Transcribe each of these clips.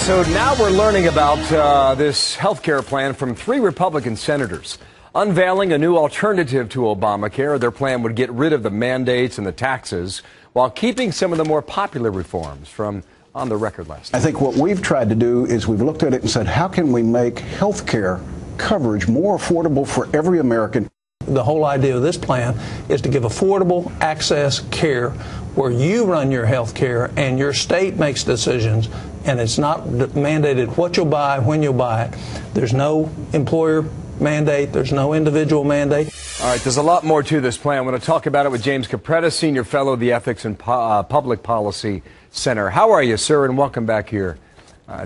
So now we're learning about this health care plan from 3 Republican senators unveiling a new alternative to Obamacare. Their plan would get rid of the mandates and the taxes while keeping some of the more popular reforms from on the record last night. I think what we've tried to do is we've looked at it and said, how can we make health care coverage more affordable for every American? The whole idea of this plan is to give affordable access care where you run your health care and your state makes decisions, and it's not mandated what you'll buy, when you'll buy it. There's no employer mandate. There's no individual mandate. All right, there's a lot more to this plan. I want to talk about it with James Capretta, Senior Fellow of the Ethics and Public Policy Center. How are you, sir, and welcome back here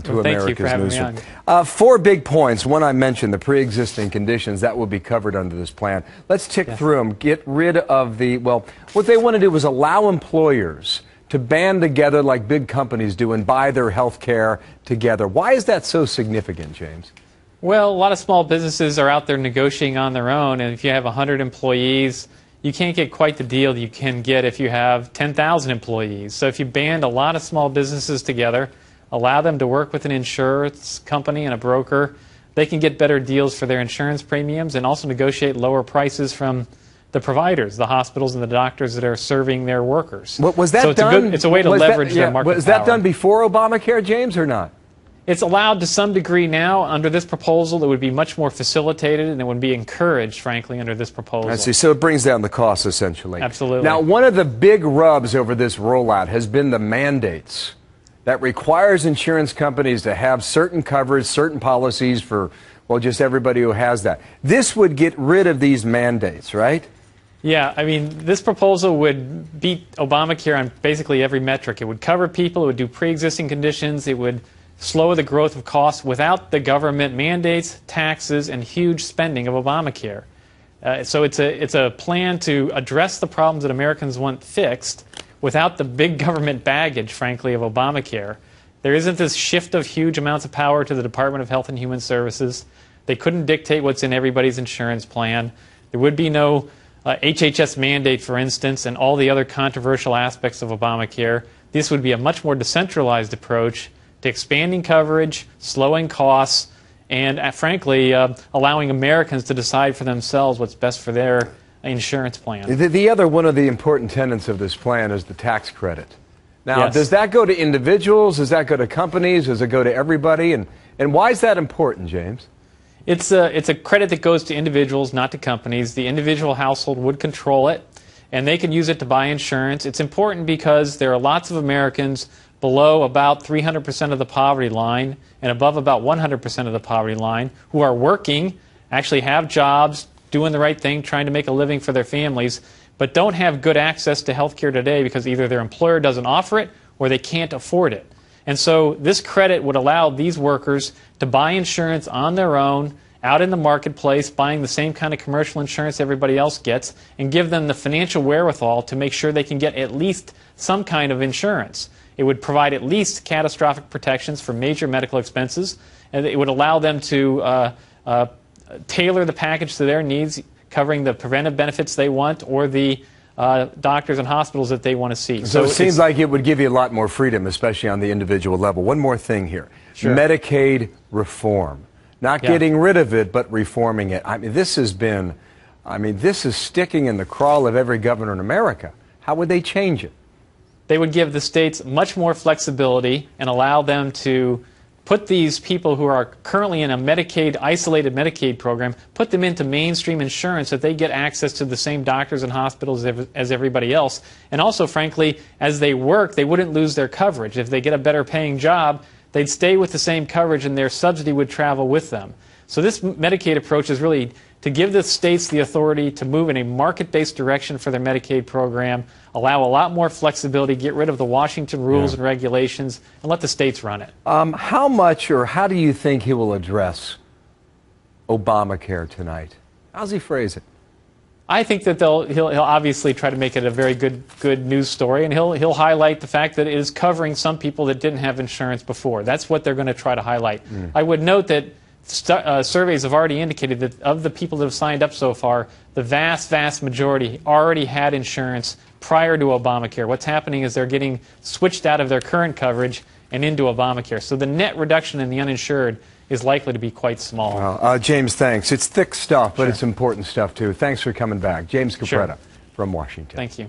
to America's Newsroom. 4 big points. One I mentioned, the pre-existing conditions, that will be covered under this plan. Let's tick through them. Get rid of the, well, what they want to do is allow employers to band together like big companies do and buy their health care together. Why is that so significant, James? Well, a lot of small businesses are out there negotiating on their own, and if you have 100 employees, you can't get quite the deal you can get if you have 10,000 employees. So if you band a lot of small businesses together, allow them to work with an insurance company and a broker, they can get better deals for their insurance premiums and also negotiate lower prices from the providers, the hospitals and the doctors that are serving their workers. Was that done? It's a way to leverage their market power. Was that done before Obamacare, James, or not? It's allowed to some degree now. Under this proposal, it would be much more facilitated, and it would be encouraged, frankly, under this proposal. I see. So it brings down the cost, essentially. Absolutely. Now, one of the big rubs over this rollout has been the mandates that requires insurance companies to have certain coverage, certain policies for, well, just everybody who has that. This would get rid of these mandates, right? Yeah, I mean, this proposal would beat Obamacare on basically every metric. It would cover people, it would do pre-existing conditions, it would slow the growth of costs without the government mandates, taxes, and huge spending of Obamacare. So it's a plan to address the problems that Americans want fixed without the big government baggage, frankly, of Obamacare. There isn't this shift of huge amounts of power to the Department of Health and Human Services. They couldn't dictate what's in everybody's insurance plan. There would be no HHS mandate, for instance, and all the other controversial aspects of Obamacare. This would be a much more decentralized approach to expanding coverage, slowing costs, and frankly, allowing Americans to decide for themselves what's best for their insurance plan. The other one of the important tenets of this plan is the tax credit. Now, Yes. Does that go to individuals? Does that go to companies? Does it go to everybody? And why is that important, James? It's a credit that goes to individuals, not to companies. The individual household would control it, and they can use it to buy insurance. It's important because there are lots of Americans below about 300% of the poverty line and above about 100% of the poverty line who are working, actually have jobs, doing the right thing, trying to make a living for their families, but don't have good access to health care today because either their employer doesn't offer it or they can't afford it. And so this credit would allow these workers to buy insurance on their own, out in the marketplace, buying the same kind of commercial insurance everybody else gets, and give them the financial wherewithal to make sure they can get at least some kind of insurance. It would provide at least catastrophic protections for major medical expenses, and it would allow them to tailor the package to their needs, covering the preventive benefits they want or the doctors and hospitals that they want to see. So it seems like it would give you a lot more freedom, especially on the individual level. One more thing here. Sure. Medicaid reform. Not getting rid of it, but reforming it. I mean, this is sticking in the crawl of every governor in America. How would they change it? They would give the states much more flexibility and allow them to put these people who are currently in a isolated Medicaid program, put them into mainstream insurance so that they get access to the same doctors and hospitals as everybody else. And also, frankly, as they work, they wouldn't lose their coverage. If they get a better paying job, they'd stay with the same coverage and their subsidy would travel with them. So this Medicaid approach is really to give the states the authority to move in a market-based direction for their Medicaid program, allow a lot more flexibility, get rid of the Washington rules and regulations, and let the states run it. How much or how do you think he will address Obamacare tonight? How's he phrase it? I think that he'll obviously try to make it a very good news story, and he'll highlight the fact that it is covering some people that didn't have insurance before. That's what they're going to try to highlight. I would note that surveys have already indicated that of the people that have signed up so far, the vast majority already had insurance prior to Obamacare. What's happening is they're getting switched out of their current coverage and into Obamacare. So the net reduction in the uninsured is likely to be quite small. Well, James, thanks. It's thick stuff, but it's important stuff, too. Thanks for coming back. James Capretta from Washington. Thank you.